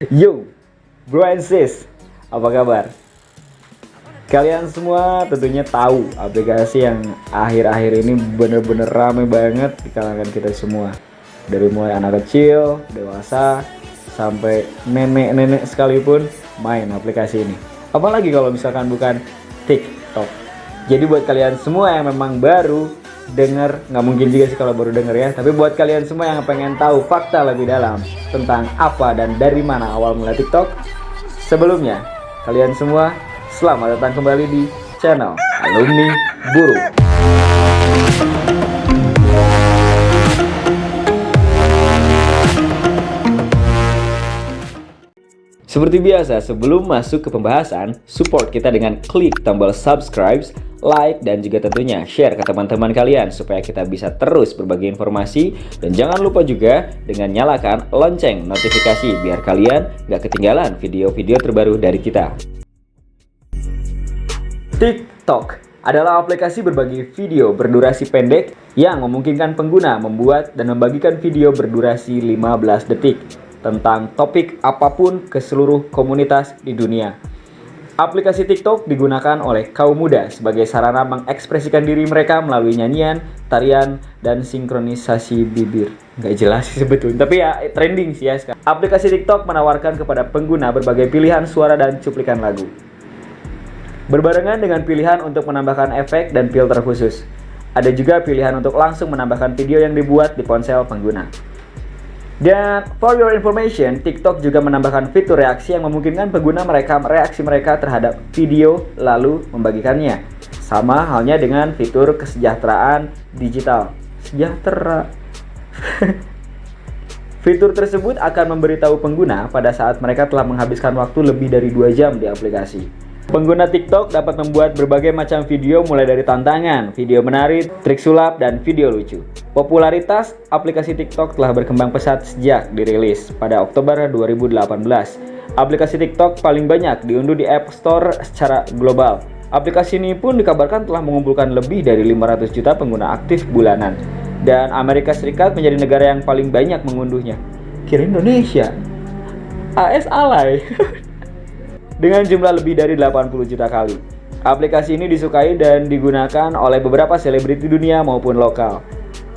Yo, bro and sis, apa kabar? Kalian semua tentunya tahu aplikasi yang akhir-akhir ini bener-bener rame banget di kalangan kita semua. Dari mulai anak kecil, dewasa, sampai nenek-nenek sekalipun main aplikasi ini. Apalagi kalau misalkan bukan TikTok. Jadi buat kalian semua yang memang baru denger, nggak mungkin juga sih kalau baru denger ya, tapi buat kalian semua yang pengen tahu fakta lebih dalam tentang apa dan dari mana awal mula TikTok, sebelumnya kalian semua selamat datang kembali di channel Alumni Buru. Seperti biasa, sebelum masuk ke pembahasan, support kita dengan klik tombol subscribe, like, dan juga tentunya share ke teman-teman kalian supaya kita bisa terus berbagi informasi. Dan jangan lupa juga dengan nyalakan lonceng notifikasi biar kalian gak ketinggalan video-video terbaru dari kita. TikTok adalah aplikasi berbagi video berdurasi pendek yang memungkinkan pengguna membuat dan membagikan video berdurasi 15 detik tentang topik apapun ke seluruh komunitas di dunia. Aplikasi TikTok digunakan oleh kaum muda sebagai sarana mengekspresikan diri mereka melalui nyanyian, tarian, dan sinkronisasi bibir. Nggak jelas sih sebetulnya, tapi ya trending sih ya sekarang. Aplikasi TikTok menawarkan kepada pengguna berbagai pilihan suara dan cuplikan lagu, berbarengan dengan pilihan untuk menambahkan efek dan filter khusus. Ada juga pilihan untuk langsung menambahkan video yang dibuat di ponsel pengguna. Dan for your information, TikTok juga menambahkan fitur reaksi yang memungkinkan pengguna merekam reaksi mereka terhadap video lalu membagikannya. Sama halnya dengan fitur kesejahteraan digital. Sejahtera. Fitur tersebut akan memberitahu pengguna pada saat mereka telah menghabiskan waktu lebih dari 2 jam di aplikasi. Pengguna TikTok dapat membuat berbagai macam video mulai dari tantangan, video menarik, trik sulap, dan video lucu. Popularitas aplikasi TikTok telah berkembang pesat sejak dirilis pada Oktober 2018. Aplikasi TikTok paling banyak diunduh di App Store secara global. Aplikasi ini pun dikabarkan telah mengumpulkan lebih dari 500 juta pengguna aktif bulanan. Dan Amerika Serikat menjadi negara yang paling banyak mengunduhnya. Kira Indonesia. AS alay. Dengan jumlah lebih dari 80 juta kali. Aplikasi ini disukai dan digunakan oleh beberapa selebriti dunia maupun lokal.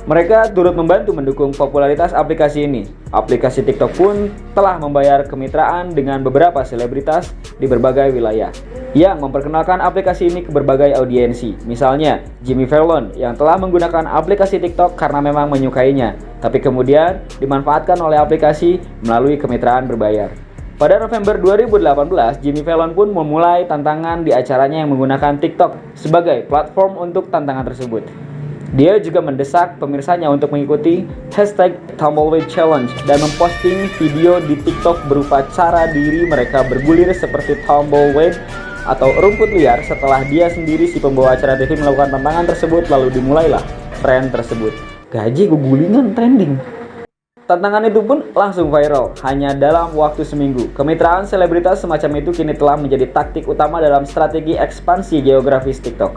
Mereka turut membantu mendukung popularitas aplikasi ini. Aplikasi TikTok pun telah membayar kemitraan dengan beberapa selebritas di berbagai wilayah yang memperkenalkan aplikasi ini ke berbagai audiensi. Misalnya, Jimmy Fallon yang telah menggunakan aplikasi TikTok karena memang menyukainya, tapi kemudian dimanfaatkan oleh aplikasi melalui kemitraan berbayar. Pada November 2018, Jimmy Fallon pun memulai tantangan di acaranya yang menggunakan TikTok sebagai platform untuk tantangan tersebut. Dia juga mendesak pemirsanya untuk mengikuti #Tumbleweed Challenge dan memposting video di TikTok berupa cara diri mereka bergulir seperti tumbleweed atau rumput liar setelah dia sendiri si pembawa acara TV melakukan tantangan tersebut, lalu dimulailah tren tersebut. Gaji gulingan trending. Tantangan itu pun langsung viral hanya dalam waktu seminggu. Kemitraan selebritas semacam itu kini telah menjadi taktik utama dalam strategi ekspansi geografis TikTok.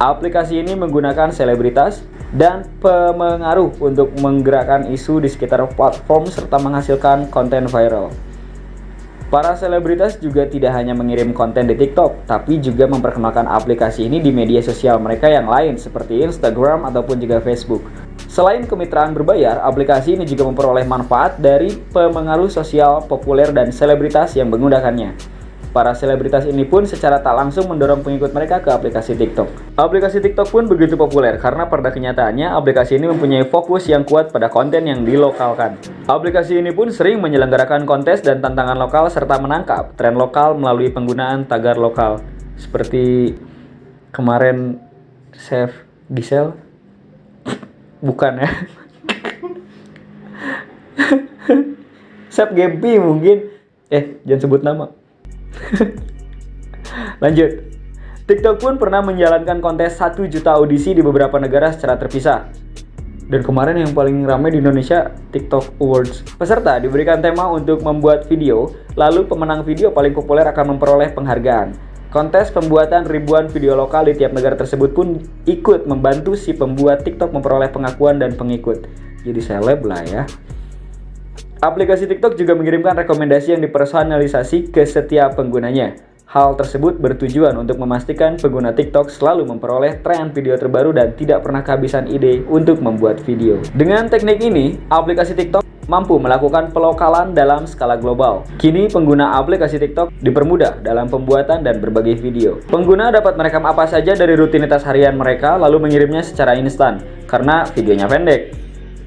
Aplikasi ini menggunakan selebritas dan pemengaruh untuk menggerakkan isu di sekitar platform serta menghasilkan konten viral. Para selebritas juga tidak hanya mengirim konten di TikTok, tapi juga memperkenalkan aplikasi ini di media sosial mereka yang lain seperti Instagram ataupun juga Facebook. Selain kemitraan berbayar, aplikasi ini juga memperoleh manfaat dari pemengaruh sosial populer dan selebritas yang menggunakannya. Para selebritas ini pun secara tak langsung mendorong pengikut mereka ke aplikasi TikTok. Aplikasi TikTok pun begitu populer karena pada kenyataannya aplikasi ini mempunyai fokus yang kuat pada konten yang dilokalkan. Aplikasi ini pun sering menyelenggarakan kontes dan tantangan lokal serta menangkap tren lokal melalui penggunaan tagar lokal. Seperti kemarin Chef Gisel. Bukan ya. Chef Gempi mungkin. Jangan sebut nama. Lanjut. TikTok pun pernah menjalankan kontes 1 juta audisi di beberapa negara secara terpisah. Dan kemarin yang paling ramai di Indonesia, TikTok Awards. Peserta diberikan tema untuk membuat video, lalu pemenang video paling populer akan memperoleh penghargaan. Kontes pembuatan ribuan video lokal di tiap negara tersebut pun ikut membantu si pembuat TikTok memperoleh pengakuan dan pengikut. Jadi seleb lah ya. Aplikasi TikTok juga mengirimkan rekomendasi yang dipersonalisasi ke setiap penggunanya. Hal tersebut bertujuan untuk memastikan pengguna TikTok selalu memperoleh tren video terbaru dan tidak pernah kehabisan ide untuk membuat video. Dengan teknik ini, aplikasi TikTok mampu melakukan pelokalan dalam skala global. Kini, pengguna aplikasi TikTok dipermudah dalam pembuatan dan berbagi video. Pengguna dapat merekam apa saja dari rutinitas harian mereka lalu mengirimnya secara instan karena videonya pendek.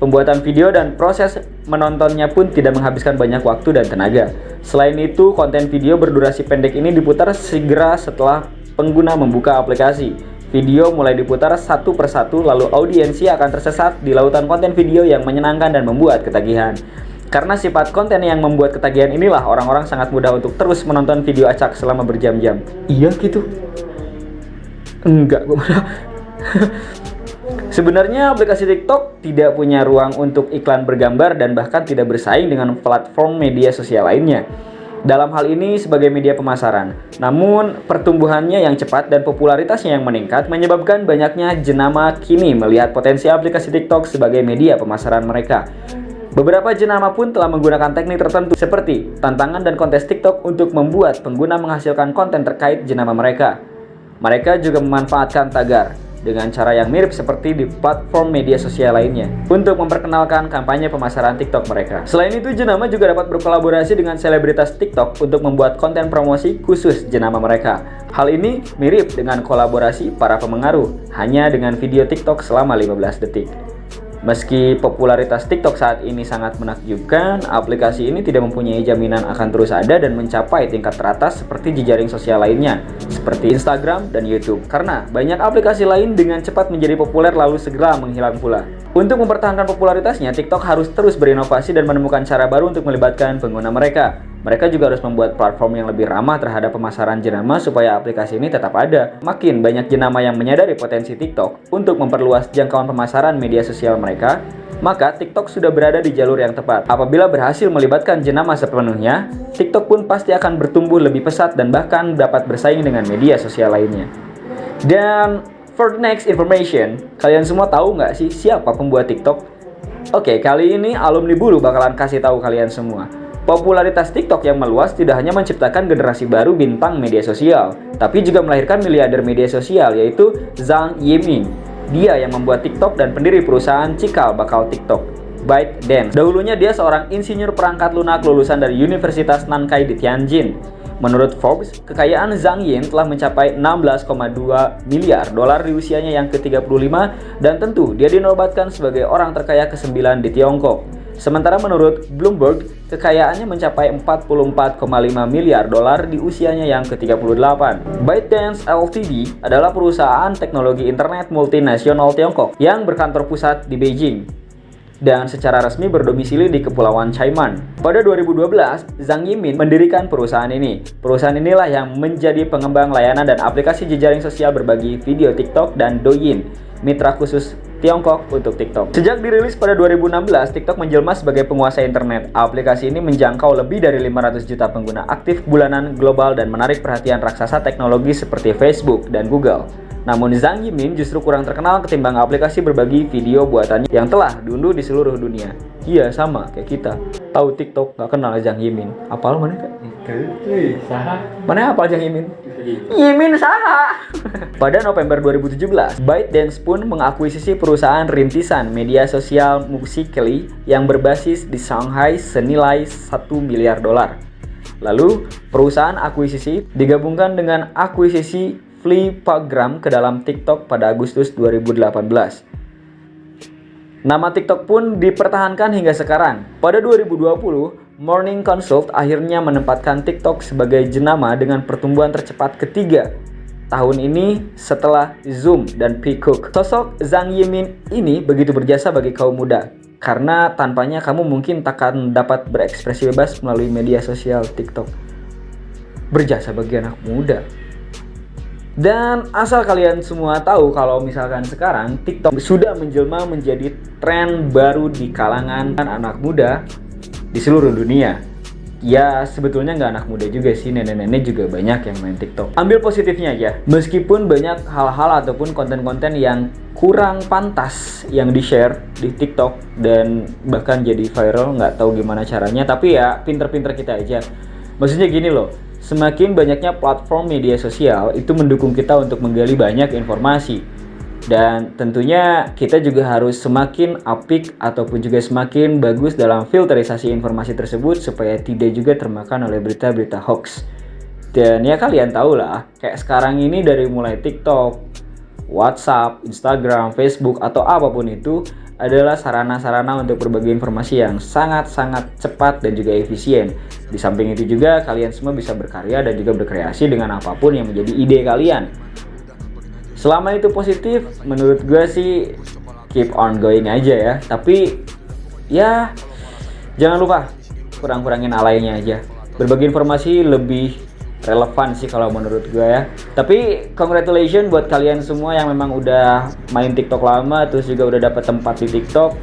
Pembuatan video dan proses menontonnya pun tidak menghabiskan banyak waktu dan tenaga. Selain itu, konten video berdurasi pendek ini diputar segera setelah pengguna membuka aplikasi. Video mulai diputar satu persatu, lalu audiensi akan tersesat di lautan konten video yang menyenangkan dan membuat ketagihan. Karena sifat konten yang membuat ketagihan inilah, orang-orang sangat mudah untuk terus menonton video acak selama berjam-jam. Iya gitu? Enggak, gue Sebenarnya aplikasi TikTok tidak punya ruang untuk iklan bergambar dan bahkan tidak bersaing dengan platform media sosial lainnya dalam hal ini sebagai media pemasaran. Namun, pertumbuhannya yang cepat dan popularitasnya yang meningkat menyebabkan banyaknya jenama kini melihat potensi aplikasi TikTok sebagai media pemasaran mereka. Beberapa jenama pun telah menggunakan teknik tertentu seperti tantangan dan kontes TikTok untuk membuat pengguna menghasilkan konten terkait jenama mereka. Mereka juga memanfaatkan tagar dengan cara yang mirip seperti di platform media sosial lainnya untuk memperkenalkan kampanye pemasaran TikTok mereka. Selain itu, jenama juga dapat berkolaborasi dengan selebritas TikTok untuk membuat konten promosi khusus jenama mereka. Hal ini mirip dengan kolaborasi para pemengaruh hanya dengan video TikTok selama 15 detik. Meski popularitas TikTok saat ini sangat menakjubkan, aplikasi ini tidak mempunyai jaminan akan terus ada dan mencapai tingkat teratas seperti jejaring sosial lainnya, seperti Instagram dan YouTube. Karena banyak aplikasi lain dengan cepat menjadi populer lalu segera menghilang pula. Untuk mempertahankan popularitasnya, TikTok harus terus berinovasi dan menemukan cara baru untuk melibatkan pengguna mereka. Mereka juga harus membuat platform yang lebih ramah terhadap pemasaran jenama supaya aplikasi ini tetap ada. Makin banyak jenama yang menyadari potensi TikTok untuk memperluas jangkauan pemasaran media sosial mereka, maka TikTok sudah berada di jalur yang tepat. Apabila berhasil melibatkan jenama sepenuhnya, TikTok pun pasti akan bertumbuh lebih pesat dan bahkan dapat bersaing dengan media sosial lainnya. Dan for the next information, kalian semua tahu nggak sih siapa pembuat TikTok? Oke, kali ini alumni Bulu bakalan kasih tahu kalian semua. Popularitas TikTok yang meluas tidak hanya menciptakan generasi baru bintang media sosial, tapi juga melahirkan miliarder media sosial, yaitu Zhang Yiming. Dia yang membuat TikTok dan pendiri perusahaan cikal bakal TikTok, ByteDance. Dahulunya dia seorang insinyur perangkat lunak lulusan dari Universitas Nankai di Tianjin. Menurut Forbes, kekayaan Zhang Yin telah mencapai 16,2 miliar dolar di usianya yang ke-35 dan tentu dia dinobatkan sebagai orang terkaya ke-9 di Tiongkok. Sementara menurut Bloomberg, kekayaannya mencapai 44,5 miliar dolar di usianya yang ke-38. ByteDance Ltd adalah perusahaan teknologi internet multinasional Tiongkok yang berkantor pusat di Beijing dan secara resmi berdomisili di Kepulauan Cayman. Pada 2012, Zhang Yiming mendirikan perusahaan ini. Perusahaan inilah yang menjadi pengembang layanan dan aplikasi jejaring sosial berbagi video TikTok dan Douyin, mitra khusus Tiongkok untuk TikTok. Sejak dirilis pada 2016, TikTok menjelma sebagai penguasa internet. Aplikasi ini menjangkau lebih dari 500 juta pengguna aktif bulanan global dan menarik perhatian raksasa teknologi seperti Facebook dan Google. Namun Zhang Yiming justru kurang terkenal ketimbang aplikasi berbagi video buatannya yang telah diunduh di seluruh dunia. Iya, sama kayak kita. Tahu TikTok, gak kenal Zhang Yiming. Apal mana kak? Mana apal Zhang Yiming? Yimin saha. Pada November 2017, ByteDance pun mengakuisisi perusahaan rintisan media sosial Musical.ly yang berbasis di Shanghai senilai 1 miliar dolar. Lalu, perusahaan akuisisi digabungkan dengan akuisisi Flipagram ke dalam TikTok pada Agustus 2018. Nama TikTok pun dipertahankan hingga sekarang. Pada 2020, Morning Consult akhirnya menempatkan TikTok sebagai jenama dengan pertumbuhan tercepat ketiga tahun ini setelah Zoom dan Peacock. Sosok Zhang Yiming ini begitu berjasa bagi kaum muda, karena tanpanya kamu mungkin takkan dapat berekspresi bebas melalui media sosial TikTok. Berjasa bagi anak muda. Dan asal kalian semua tahu kalau misalkan sekarang TikTok sudah menjelma menjadi tren baru di kalangan anak muda di seluruh dunia. ya sebetulnya nggak anak muda juga sih, nenek-nenek juga banyak yang main TikTok. Ambil positifnya aja, meskipun banyak hal-hal ataupun konten-konten yang kurang pantas yang di-share di TikTok dan bahkan jadi viral, nggak tahu gimana caranya, tapi ya pinter-pinter kita aja. Maksudnya gini loh, semakin banyaknya platform media sosial itu mendukung kita untuk menggali banyak informasi. Dan tentunya kita juga harus semakin apik ataupun juga semakin bagus dalam filterisasi informasi tersebut supaya tidak juga termakan oleh berita-berita hoax. Dan ya kalian tahu lah, kayak sekarang ini dari mulai TikTok, WhatsApp, Instagram, Facebook, atau apapun itu adalah sarana-sarana untuk berbagi informasi yang sangat-sangat cepat dan juga efisien. Di samping itu juga kalian semua bisa berkarya dan juga berkreasi dengan apapun yang menjadi ide kalian. Selama itu positif, menurut gue sih keep on going aja ya. Tapi ya jangan lupa kurang-kurangin alaynya aja. Berbagi informasi lebih relevan sih kalau menurut gue ya. Tapi congratulations buat kalian semua yang memang udah main TikTok lama, terus juga udah dapat tempat di TikTok.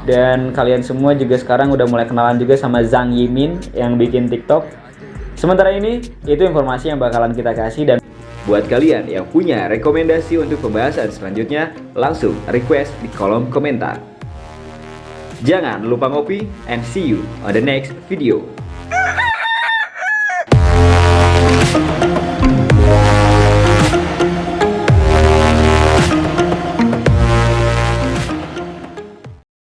Dan kalian semua juga sekarang udah mulai kenalan juga sama Zhang Yimin yang bikin TikTok. Sementara ini itu informasi yang bakalan kita kasih, dan buat kalian yang punya rekomendasi untuk pembahasan selanjutnya, langsung request di kolom komentar. Jangan lupa ngopi, and see you on the next video.